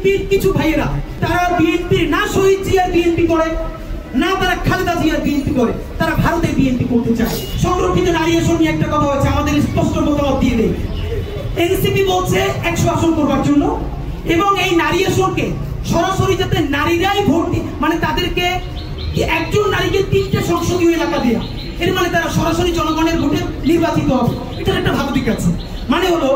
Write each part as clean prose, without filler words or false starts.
বিএনপির কিছু ভাইয়েরা তারা বিএনপির না শহীদ জিয়ার বিএনপি করে, না তারা খালেদা জিয়ার বিএনপি করে, তারা ভারতের বিএনপি করতে চায়। সংরক্ষিত নারী আসন নিয়ে একটা কথা হচ্ছে, আমাদের স্পষ্ট মতামত দিয়ে দেয়। এনসিপি বলছে 100 আসন করবার জন্য, এবং এই নারী আসনকে সরাসরি যাতে নারীরাই ভোট দিই, মানে তাদেরকে একজন নারীকে 3টে সংসদীয় এলাকা দেয়া, এর মানে তারা সরাসরি জনগণের ভোটে নির্বাচিত হবে। এটার একটা ভালো দিক আছে। মানে হলো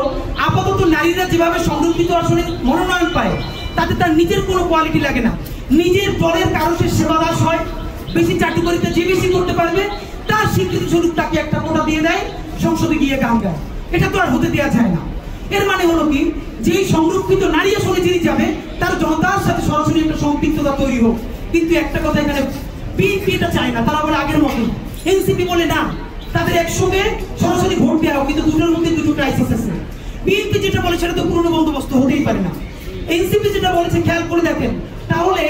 আপাতত নারীরা যেভাবে সংরক্ষিত আসনে মনোনয়ন পায়, তাতে তার নিজের কোনো কোয়ালিটি লাগে না, নিজের দলের কারো সে সেবা দাস হয়, বেশি চাটুকারিতা যে বেশি করতে পারবে তার স্বীকৃতি স্বরূপ তাকে একটা কোটা দিয়ে দেয়, সংসদে গিয়ে গান গায়। এটা তো আর হতে দেওয়া যায় না। এর মানে হলো কি, যে সংরক্ষিত নারী আসনে যিনি যাবে তার জনতার সাথে সরাসরি একটা সম্পৃক্ততা তৈরি হোক। কিন্তু একটা কথা এখানে বিএনপি এটা চায় না, তারা বলে আগের মতো। এনসিপি বলে না, তাদের একসঙ্গে সরাসরি ভোট দেওয়া, কিন্তু দুটোর মধ্যে দুটো ক্রাইসিস আছে। বিএনপি যেটা বলে সেটা তো পুরনো বন্দোবস্ত হতেই পারে না। এনসিপি যেটা বলেছে খেয়াল করে দেখেন, তাহলে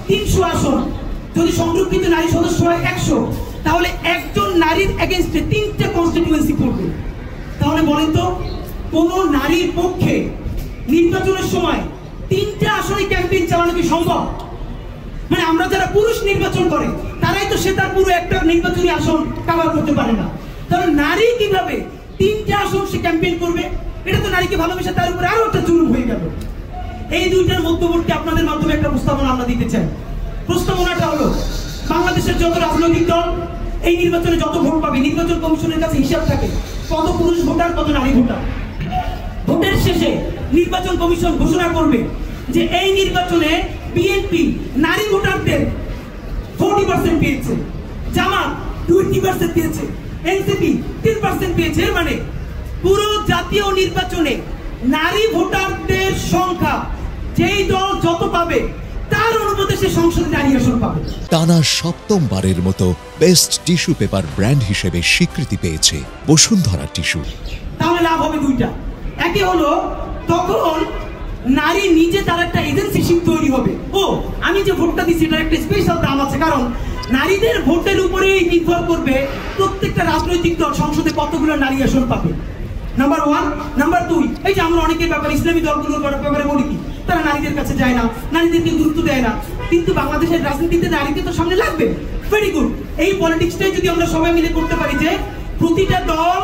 300 আসন যদি সংরক্ষিত নারী সদস্য হয় 100, তাহলে একজন নারীর এগেইনস্টে 3টে কনস্টিটিউয়েন্সি পড়বে। তাহলে বলেন তো, কোন নারীর পক্ষে নির্বাচনের সময় 3টে আসনে ক্যাম্পেইন চালানো কি সম্ভব? মানে আমরা যারা পুরুষ নির্বাচন করে তারাই তো সে তার পুরো একটা নির্বাচনী আসন কভার করতে পারে না, তাহলে নারী কিভাবে 3টে আসন সে ক্যাম্পেইন করবে? এটা তো নারীকে ভালোবেসে তার উপরে আরো একটা জুলুম হয়ে গেল। এই দুইটার মধ্যবর্তী আপনাদের মাধ্যমে একটা প্রস্তাবনা আমরা দিতে চাই। প্রস্তাবনাটা হলো, বাংলাদেশের যত রাজনৈতিক দল এই নির্বাচনে যত ভোট পাবে, নির্বাচন কমিশনের কাছে হিসাব থাকে কত পুরুষ ভোটার কত নারী ভোটার। ভোটের শেষে নির্বাচন কমিশন ঘোষণা করবে যে এই নির্বাচনে বিএনপি নারী ভোটারদের 40% পেয়েছে, জামাত 20% পেয়েছে, এনসিপি 3% পেয়েছে। এর মানে পুরো জাতীয় নির্বাচনে নারী ভোটারদের সংখ্যা যেই দল যত পাবে তার অনুপাতে সে সংসদে নারী আসন পাবে। টানা 7মবারের মতো বেস্ট টিস্যু পেপার ব্র্যান্ড হিসেবে স্বীকৃতি পেয়েছে বসুন্ধরা টিস্যু। তাহলে লাভ হবে দুইটা। একে হলো, তখন নারী নিজে তার একটা এজেন্সিশিপ তৈরি হবে। ও, আমি যে ভোটটা দিচ্ছি এটার একটা স্পেশাল দাম আছে, কারণ নারীদের ভোটের উপরেই নির্ভর করবে প্রত্যেকটা রাজনৈতিক দল সংসদে কতগুলো নারী আসন পাবে। নাম্বার 1। নাম্বার 2, এই যে আমরা অনেকের ব্যাপারে ইসলামী দলগুলোর ব্যাপারে বলি কি, তারা নারীদের কাছে যায় না, নারীদেরকে গুরুত্ব দেয় না, কিন্তু বাংলাদেশের রাজনীতিতে নারীদের তো সামনে লাগবে। Very good. এই পলিটিক্সটাই যদি আমরা সবাই মিলে করতে পারি যে প্রতিটা দল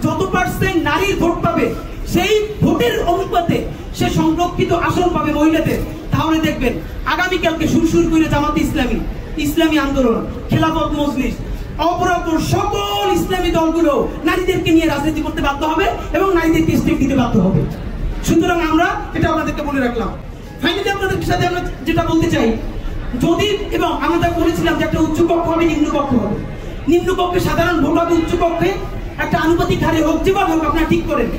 যত % নারীর ভোট পাবে সেই ভোটের অনুপাতে সে সংরক্ষিত আসন পাবে মহিলাদের, তাহলে দেখবেন আগামীকালকে সুরসুর করে জামাতে ইসলামী, ইসলামী আন্দোলন, খেলাফত মজলিস, অপরাপর সকল ইসলামী দলগুলো নারীদেরকে নিয়ে রাজনীতি করতে বাধ্য হবে এবং নারীদেরকে স্টেক দিতে বাধ্য হবে। সুতরাং আমরা এটা আপনাদেরকে বলে রাখলাম। ফাইনালি আপনাদের সাথে আমরা যেটা বলতে চাই, যদি এবং আমরা বলেছিলাম যে একটা উচ্চ কক্ষ হবে, নিম্ন কক্ষ হবে। নিম্ন কক্ষে সাধারণ ভোট হবে, উচ্চ কক্ষে একটা আনুপাতিক হারে হোক, যেভাবে হোক আপনারা ঠিক করেন।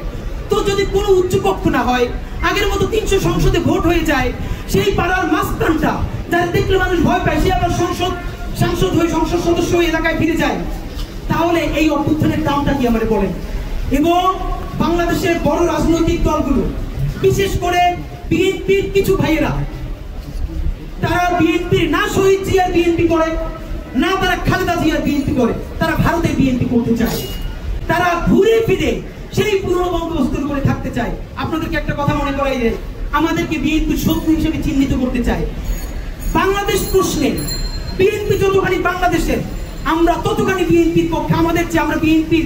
তো যদি কোনো উচ্চ কক্ষ না হয়, আগের মতো 300 সংসদে ভোট হয়ে যায়, সেই পাড়ার মাঝখানটা যারা দেখলে মানুষ ভয় পায়, সে আবার সাংসদ হয়ে সংসদ সদস্য হয়ে এলাকায় ফিরে যায়, তাহলে এই অভ্যুত্থানের দামটা কি আমাদের বলেন? এবং বাংলাদেশের বড় রাজনৈতিক দলগুলো, বিশেষ করে বিএনপির কিছু ভাইয়েরা, তারা বিএনপির না শহীদ জিয়ার বিএনপি করে, না তারা খালেদা জিয়ার বিএনপি করে, তারা ভারতের বিএনপি করতে চায়। তারা ঘুরে ফিরে সেই পুরনো বন্দোবস্তের উপরে থাকতে চায়। আপনাদেরকে একটা কথা মনে করাই যায়, আমাদেরকে বিএনপির শত্রু হিসেবে চিহ্নিত করতে চায়। বাংলাদেশ প্রশ্নে বিএনপি যতখানি বাংলাদেশের, আমরা ততখানি বিএনপির পক্ষে। আমাদের চেয়ে আমরা বিএনপির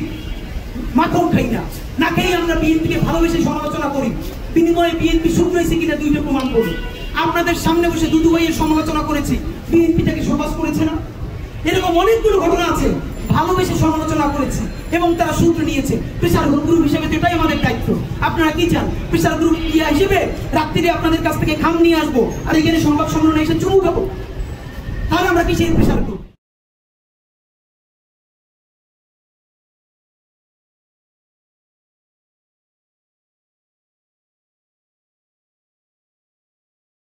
মাখন খাই না, না খেয়ে আমরা বিএনপিকে ভালোবেসে সমালোচনা করি, বিনিময়ে বিএনপি শুধরাইছে কিনা দুইটা প্রমাণ করি। আপনাদের সামনে বসে দুদু ভাইয়ের সমালোচনা করেছি, বিএনপিটাকে সমাজ করেছে না? এরকম অনেকগুলো ঘটনা আছে, ভালোবেসে সমালোচনা করেছে এবং তারা সূত্র নিয়েছে। প্রেসার গ্রুপ হিসেবে এটাই আমাদের দায়িত্ব। আপনারা কি চান? প্রেসার গ্রুপ ইয়া হিসেবে রাত্রিরে আপনাদের কাছ থেকে খাম নিয়ে আসবো আর এখানে সংবাদ সম্মেলনে এসে চুমু খাবো? তাহলে আমরা কি সেই প্রেসার গ্রুপ?